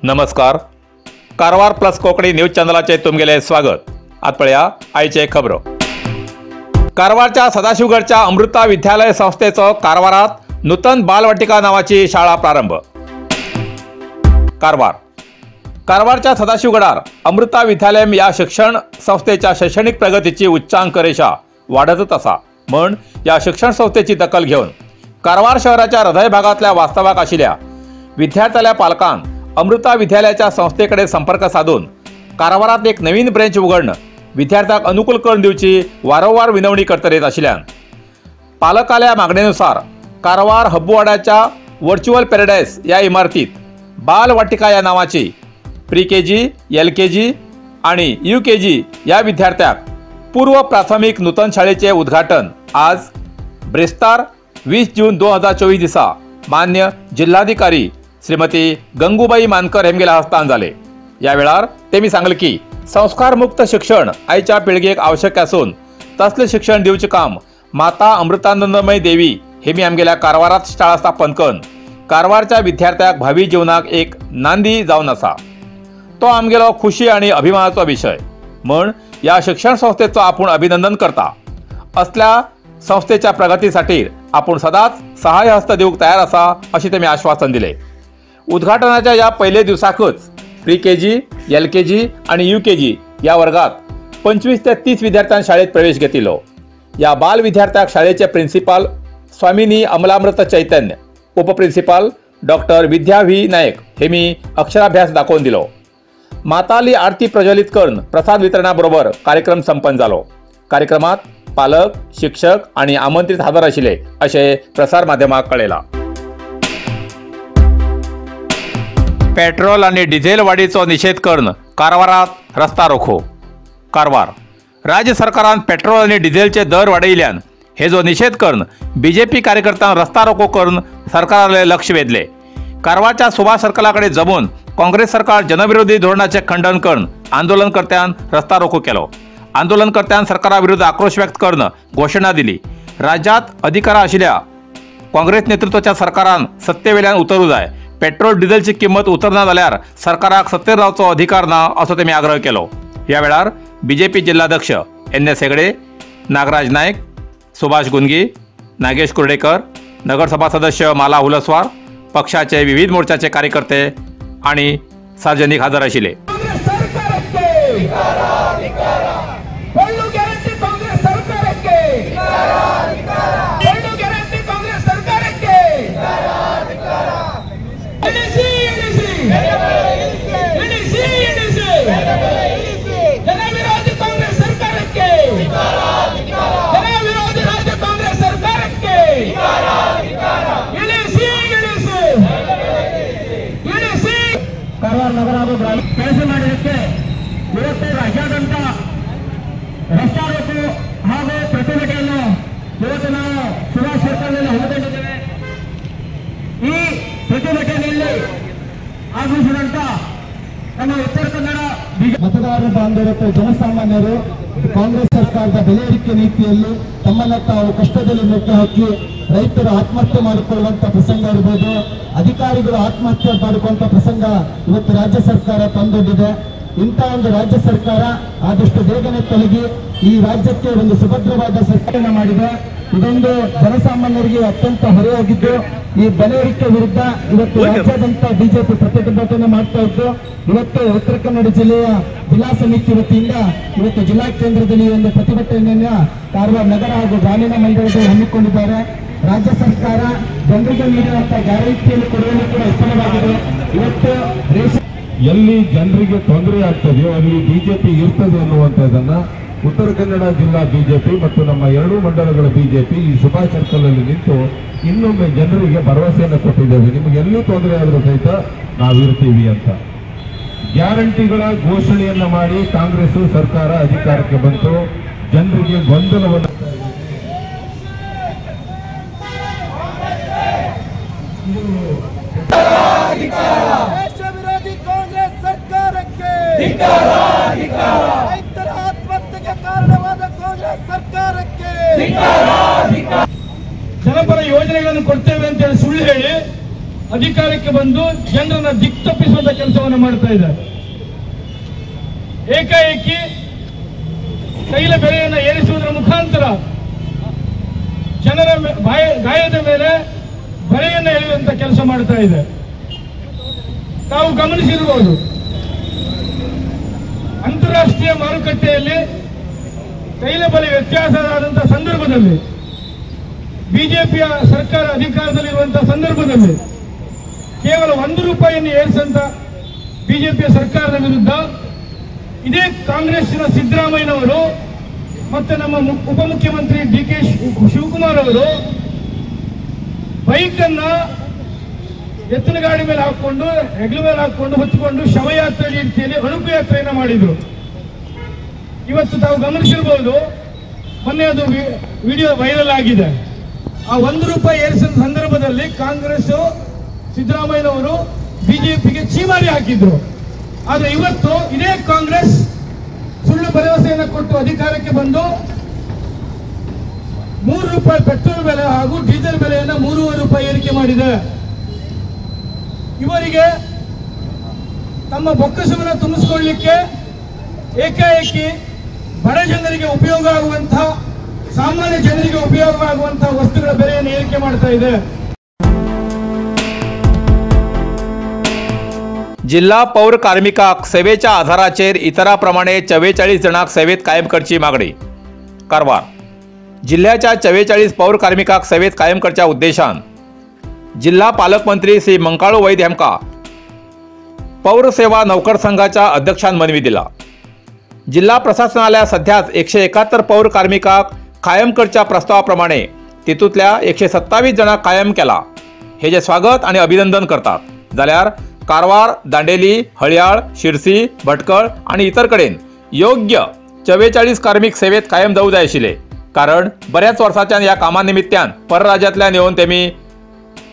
नमस्कार. Karwar plus Konkani news चॅनलाचे तुमगेले स्वागत. आज पळया आयचे खबर. कारवारच्या सदाशिवगडच्या अमृता विद्यालय संस्थेचं कारवारात नूतन बालवाटिका नावाची शाळा प्रारंभ. कारवारच्या सदाशिवगडार अमृता विद्यालय या शिक्षण संस्थेच्या शैक्षणिक प्रगतीची उच्चांक रेषा वाढतच असा म्हण या शिक्षण संस्थेची दखल घेऊन कारवार शहराच्या हृदय भागातल्या वास्तवाक आशिल्ल्या विद्यार्थ्याल्या पालकांक अमृता विद्यालयाच्या संस्थेकडे संपर्क साधून कारवारात एक नवीन ब्रँच उघडणं विद्यार्थ्यांक अनुकूल करून दिवची वारंवार विनवणी करत येत आशिल्ल्यान पालकाल्या मागणेनुसार कारवार हब्बुवाड्याच्या व्हर्च्युअल पॅराडाईस या इमारतीत बालवाटिका या नावाची प्री केजी, LKG आणि UKG या विद्यार्थ्यांक पूर्व प्राथमिक नूतन शाळेचे उद्घाटन आज ब्रेस्तार 20 जून 2024 दिसा मान्य जिल्हाधिकारी श्रीमती गंगूबाई मानकर हेमगेल्या हस्तान झाले. या वेळार तेमी सांगले की संस्कारमुक्त शिक्षण आयच्या पिळगेक आवश्यक असून तसले शिक्षण दिवचे काम माता अमृतानंदमय देवी हेमी आमगेल्या कारवारात शाळा स्थापन करून कारवारच्या विद्यार्थ्यांक भावी जीवनाक एक नांदी जावन आसा. तो आमगेलो खुशी आणि अभिमानाचो विषय म्हण या शिक्षण संस्थेचो आपण अभिनंदन करता. असल्या संस्थेच्या प्रगतीसाठी आपण सदाच सहाय्य हस्त देऊक तयार असा अशी तेमी आश्वासन दिले. उद्घाटनाच्या या पहिले दिवसाकच प्री KG, LKG आणि UKG या वर्गात 25 ते 30 विद्यार्थ्यांनी शाळेत प्रवेश घेतलो. या बाल विद्यार्थ्यांक शाळेचे प्रिन्सिपाल स्वामिनी अमलामृत चैतन्य, उपप्रिन्सिपाल डॉक्टर विद्या V नायक हेमी अक्षराभ्यास दाखवून दिलो. माताली आरती प्रज्वलित करून प्रसाद वितरणाबरोबर कार्यक्रम संपन्न झालो. कार्यक्रमात पालक, शिक्षक आणि आमंत्रित हजर आशिल्ले असे प्रसार माध्यमाक कळयला. पेट्रोल आणि डिझेल वाढीचो निषेध करून कारवारात रस्ता रोखो. कारवार राज्य सरकारान पेट्रोल आणि डिझेलचे दर वाडयल्यान हेजो निषेध करून BJP कार्यकर्त्यांनी रस्ता रोको करून सरकाराले लक्ष वेधले. कारवारच्या सुभाष सर्कलाकडे जमून काँग्रेस सरकार जनविरोधी धोरणाचे खंडन करून आंदोलनकर्त्यांनी रस्ता रोको केलो. आंदोलनकर्त्यांनी सरकाराविरुद्ध आक्रोश व्यक्त करून घोषणा दिली. राज्यात अधिकार आशिल्ल्या काँग्रेस नेतृत्वाच्या सरकारान सत्तेवेल्यान उतरू जाय. पेट्रोल डिझेलची किंमत उतरना जाल्यार सरकाराक सत्तेर रावचो अधिकार ना असो तेमी आग्रह केलो. या वेळार BJP जिल्हाध्यक्ष NS हेगडे, नागराज नायक, सुभाष गुंगी, नागेश कुर्डेकर, नगरसभा सदस्य माला हुलसवार, पक्षाचे विविध मोर्चाचे कार्यकर्ते आणि सार्वजनिक हजर आशिल्ले. कारवार ನಗರ ಹಾಗೂ ಕೆಲಸ ಮಾಡಿದ್ದಕ್ಕೆ ಇವತ್ತು ರಾಜ್ಯಾದ್ಯಂತ ರಸ್ತಾ ರೋಕೋ ಹಾಗೂ ಪ್ರತಿಭಟನೆಯನ್ನು ಇವತ್ತು ನಾವು ಸುಭಾಷ್ ಸರ್ಕಲ್ನಲ್ಲಿ ಹಮ್ಮಿಕೊಂಡಿದ್ದೇವೆ. ಈ ಪ್ರತಿಭಟನೆಯಲ್ಲಿ ಆಗಮಿಸಿದಂತ ನಮ್ಮ ಉತ್ತರ ಕನ್ನಡ ಮತದಾರರ ಬಾಂಧವರು ಜನಸಾಮಾನ್ಯರು ಕಾಂಗ್ರೆಸ್ ಸರ್ಕಾರದ ಬೆಲೆ ಏರಿಕೆ ನೀತಿಯಲ್ಲಿ ತಮ್ಮನ್ನ ತಾವು ಕಷ್ಟದಲ್ಲಿ ಮೆಕ್ಕೆ ಹಾಕಿ ರೈತರು ಆತ್ಮಹತ್ಯೆ ಮಾಡಿಕೊಳ್ಳುವಂತ ಪ್ರಸಂಗ ಇರಬಹುದು, ಅಧಿಕಾರಿಗಳು ಆತ್ಮಹತ್ಯೆ ಮಾಡಿಕೊಳ್ಳುವಂತ ಪ್ರಸಂಗ ಇವತ್ತು ರಾಜ್ಯ ಸರ್ಕಾರ ತಂದೊಡ್ಡಿದೆ. ಇಂಥ ಒಂದು ರಾಜ್ಯ ಸರ್ಕಾರ ಆದಷ್ಟು ಬೇಗನೆ ತೊಲಗಿ ಈ ರಾಜ್ಯಕ್ಕೆ ಒಂದು ಸುಭದ್ರವಾದ ಸರ್ಕಾರ ಮಾಡಿದೆ. ಇದೊಂದು ಜನಸಾಮಾನ್ಯರಿಗೆ ಅತ್ಯಂತ ಹೊರೆಯಾಗಿದ್ದು ಈ ಬೆಲೆ ಏರಿಕೆ ವಿರುದ್ಧ ಇವತ್ತು ರಾಜ್ಯಾದ್ಯಂತ BJP ಪ್ರತಿಭಟನೆ ಮಾಡ್ತಾ ಇದ್ದು ಇವತ್ತು ಉತ್ತರ ಕನ್ನಡ ಜಿಲ್ಲೆಯ ಜಿಲ್ಲಾ ಸಮಿತಿ ವತಿಯಿಂದ ಇವತ್ತು ಜಿಲ್ಲಾ ಕೇಂದ್ರದಲ್ಲಿ ಒಂದು ಪ್ರತಿಭಟನೆಯನ್ನ ಕಾರವಾರ ನಗರ ಹಾಗೂ ಗ್ರಾಮೀಣ ಮಂಡಳಿಗಳು ಹಮ್ಮಿಕೊಂಡಿದ್ದಾರೆ. ರಾಜ್ಯ ಸರ್ಕಾರ ಜನರಿಗೆ ನೀಡುವಂತಹ ಗ್ಯಾರಂಟಿಯನ್ನು ಕೊಡುವಲ್ಲಿ ಕೂಡ ವಿಫಲವಾಗಿದೆ. ಇವತ್ತು ಎಲ್ಲಿ ಜನರಿಗೆ ತೊಂದರೆ ಆಗ್ತದೆಯೋ ಅಲ್ಲಿ BJP ಇರ್ತದೆ ಅನ್ನುವಂಥದ್ದನ್ನ ಉತ್ತರ ಕನ್ನಡ ಜಿಲ್ಲಾ BJP ಮತ್ತು ನಮ್ಮ ಎರಡೂ ಮಂಡಲಗಳ BJP ಈ ಸುಭಾಷ್ ಸರ್ಕಲ್ ಅಲ್ಲಿ ನಿಂತು ಇನ್ನೊಮ್ಮೆ ಜನರಿಗೆ ಭರವಸೆಯನ್ನು ಕೊಟ್ಟಿದ್ದೇವೆ. ನಿಮಗೆ ಎಲ್ಲಿ ತೊಂದರೆ ಆದರೂ ಸಹಿತ ನಾವಿರ್ತೀವಿ ಅಂತ ಗ್ಯಾರಂಟಿಗಳ ಘೋಷಣೆಯನ್ನ ಮಾಡಿ ಕಾಂಗ್ರೆಸ್ ಸರ್ಕಾರ ಅಧಿಕಾರಕ್ಕೆ ಬಂತು. ಜನರಿಗೆ ಗೊಂದಲವನ್ನು ದೇಶ ವಿರೋಧಿ ರೈತರ ಆತ್ಮಹತ್ಯೆಗೆ ಕಾರಣವಾದ ಕಾಂಗ್ರೆಸ್ ಸರ್ಕಾರಕ್ಕೆ ಜನಪರ ಯೋಜನೆಗಳನ್ನು ಕೊಡ್ತೇವೆ ಅಂತ ಹೇಳಿ ಸುಳ್ಳು ಹೇಳಿ ಅಧಿಕಾರಕ್ಕೆ ಬಂದು ಜನರನ್ನ ದಿಕ್ತಪ್ಪಿಸುವಂತ ಕೆಲಸವನ್ನು ಮಾಡ್ತಾ ಇದ್ದಾರೆ. ಏಕಾಏಕಿ ತೈಲ ಬೆಲೆಯನ್ನು ಏರಿಸುವುದರ ಮುಖಾಂತರ ಜನರ ಗಾಯದ ಮೇಲೆ ಬರೆಯನ್ನು ಎಳೆಯುವಂತ ಕೆಲಸ ಮಾಡ್ತಾ ಇದೆ. ತಾವು ಗಮನಿಸಿರಬಹುದು, ಅಂತಾರಾಷ್ಟ್ರೀಯ ಮಾರುಕಟ್ಟೆಯಲ್ಲಿ ತೈಲ ಬೆಲೆ ವ್ಯತ್ಯಾಸವಾದಂತಹ ಸಂದರ್ಭದಲ್ಲಿ ಬಿಜೆಪಿಯ ಸರ್ಕಾರ ಅಧಿಕಾರದಲ್ಲಿರುವಂತಹ ಸಂದರ್ಭದಲ್ಲಿ ಕೇವಲ 1 ರೂಪಾಯಿಯನ್ನು ಏರಿಸಂತ ಬಿಜೆಪಿಯ ಸರ್ಕಾರದ ವಿರುದ್ಧ ಇದೇ ಕಾಂಗ್ರೆಸ್ಸಿನ ಸಿದ್ದರಾಮಯ್ಯನವರು ಮತ್ತೆ ನಮ್ಮ ಉಪಮುಖ್ಯಮಂತ್ರಿ ಡಿ.ಕೆ. ಶಿವಕುಮಾರ್ ಅವರು ಬೈಕ್ ಅನ್ನ ಎತ್ತಿನ ಗಾಡಿ ಮೇಲೆ ಹಾಕೊಂಡು ಹೆಗಲ ಮೇಲೆ ಹಾಕೊಂಡು ಹೊತ್ತುಕೊಂಡು ಶವಯಾತ್ರೆ ರೀತಿಯಲ್ಲಿ ಅಣುಕು ಯಾತ್ರೆಯನ್ನು ಮಾಡಿದ್ರು. ಇವತ್ತು ತಾವು ಗಮನಿಸಿರಬಹುದು, ಮೊನ್ನೆ ಅದು ವಿಡಿಯೋ ವೈರಲ್ ಆಗಿದೆ. ಆ 1 ರೂಪಾಯಿ ಏರಿಸಿದ ಸಂದರ್ಭದಲ್ಲಿ ಕಾಂಗ್ರೆಸ್ ಸಿದ್ದರಾಮಯ್ಯನವರು ಬಿಜೆಪಿಗೆ ಚೀಮಾರಿ ಹಾಕಿದ್ರು. ಆದ್ರೆ ಇವತ್ತು ಇದೇ ಕಾಂಗ್ರೆಸ್ ಸುಳ್ಳು ಭರವಸೆಯನ್ನು ಕೊಟ್ಟು ಅಧಿಕಾರಕ್ಕೆ ಬಂದು 3 ರೂಪಾಯಿ ಪೆಟ್ರೋಲ್ ಬೆಲೆ ಹಾಗೂ ಡೀಸೆಲ್ ಬೆಲೆಯನ್ನು 3.5 ರೂಪಾಯಿ ಏರಿಕೆ ಮಾಡಿದೆ. ಇವರಿಗೆ ತಮ್ಮ ಬೊಕ್ಕಸವನ್ನು ತುಂಬಿಸಿಕೊಳ್ಳಲಿಕ್ಕೆ ಏಕಾಏಕಿ ಬಡ ಜನರಿಗೆ ಉಪಯೋಗ ಆಗುವಂತಹ, ಸಾಮಾನ್ಯ ಜನರಿಗೆ ಉಪಯೋಗವಾಗುವಂತಹ ವಸ್ತುಗಳ ಬೆಲೆಯನ್ನು ಏರಿಕೆ ಮಾಡ್ತಾ ಇದೆ. जिल्हा पौर कार्मिकाक सेवेच्या आधाराचेर इतरांप्रमाणे 44 जणांक सेवेत कायम करची मागणी. कारवार. जिल्ह्याच्या 44 पौर कार्मिकाक सेवेत कायम करच्या उद्देशान जिल्हा पालकमंत्री श्री मंकाळू वैद्य हेमका पौर सेवा नौकर संघाच्या अध्यक्षान मनवी दिला. जिल्हा प्रशासनाल्या सध्याच 171 पौर कार्मिकाक कायम करच्या प्रस्तावाप्रमाणे तितूंतल्या 127 जणांक कायम केला. हेजे स्वागत आणि अभिनंदन करतात. जाल्यार कारवार, दांडेली, हळयाळ, शिरसी, भटकळ आणि इतर कडेन योग्य 44 कार्मिक सेवेत कायम जावूं जाय आशिल्ले. कारण बऱ्याच वर्सांच्यान ह्या कामानिमित्यान परराज्यांतल्यान येवन तेमी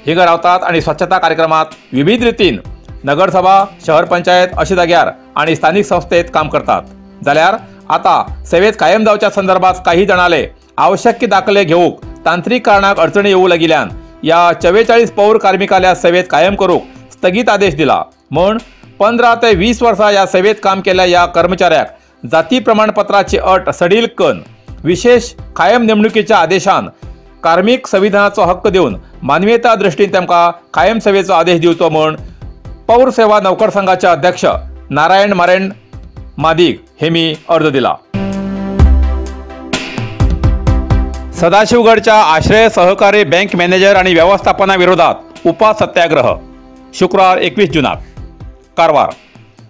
हिंगा रावतात आणि स्वच्छता कार्यक्रमात विविध रितीन नगरसभा, शहर पंचायत अशा जाग्यार आणि स्थानिक संस्थेत काम करतात. जाल्यार आता सेवेत कायम जावच्या संदर्भात काही जणाले आवश्यक दाखले घेऊक तांत्रिक कारणाक अडचणी येऊ लागिल्ल्यान या 44 पौर कार्मिकाल्या सेवेत कायम करूक स्थगित आदेश दिला. म्हण 15 ते 20 वर्सां या सेवेत काम केल्या या कर्मचाऱ्याक जाती प्रमाणपत्राची अट सडील करून विशेष कायम नेमणुकीच्या आदेशान कार्मिक संविधानाचो हक्क देऊन मानवीयता दृष्टीन तेमकां कायम सेवेचो आदेश दिवचो म्हण पौर सेवा नौकर संघाचे अध्यक्ष नारायण मारेण मादीग हेमी अर्ज दिला. सदाशिवगडच्या आश्रय सहकारी बँक मॅनेजर आणि व्यवस्थापनाविरोधात उपा सत्याग्रह. शुक्रवार 21 जूनाक. कारवार.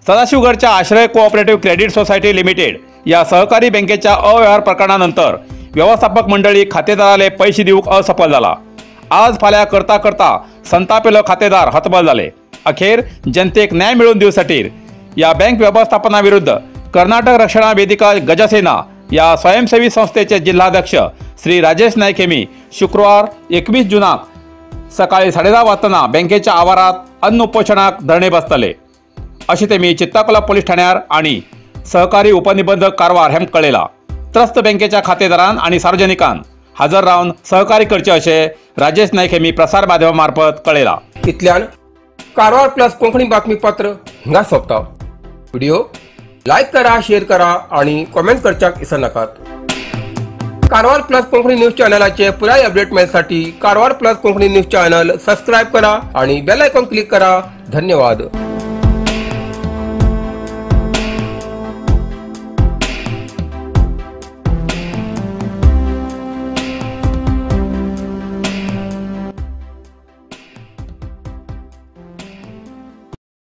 सदाशिवगडच्या आश्रय कोऑपरेटिव्ह क्रेडिट सोसायटी लिमिटेड या सहकारी बँकेच्या अव्यवहार प्रकरणानंतर व्यवस्थापक मंडळी खातेदाराले पैसे दिवूक असफल जाला. आज फाल्यां करता करता संतापेलो खातेदार हतबल जाले. अखेर जनतेक न्याय मिळवून दिवसाठी या बँक व्यवस्थापनाविरुद्ध कर्नाटक रक्षणा वेदिका गजसेना या स्वयंसेवी संस्थेचे जिल्हाध्यक्ष श्री राजेश नाईक हेमी शुक्रवार 21 जूनाक सकाळी 10:30 वाजता बँकेच्या आवारात अन्न उपोषणाक धरणे बसतले अशें तेमी चित्ताकोला पोलीस ठाण्यार आणि सहकारी उपनिबंधक कारवार हेम कळयला. त्रस्त बँकेच्या खातेदारान आणि सार्वजनिकान हजर रावन सहकार्य करचे अशें राजेश नाईक हेमी प्रसार माध्यमा मार्फत कळयला. इतल्यान कारवार प्लस कोंकणी बातमीपत्र हिंगा सोंपता. व्हिडिओ लाईक करा, शेअर करा आणि कमेंट करच्याक विसरनाकात. कारवार प्लस कोंकणी न्यूज चॅनलाचे पुराय अपडेट मेळसाठी Karwar plus Konkani news channel subscribe करा आणि बेल आयकॉन क्लिक करा. धन्यवाद.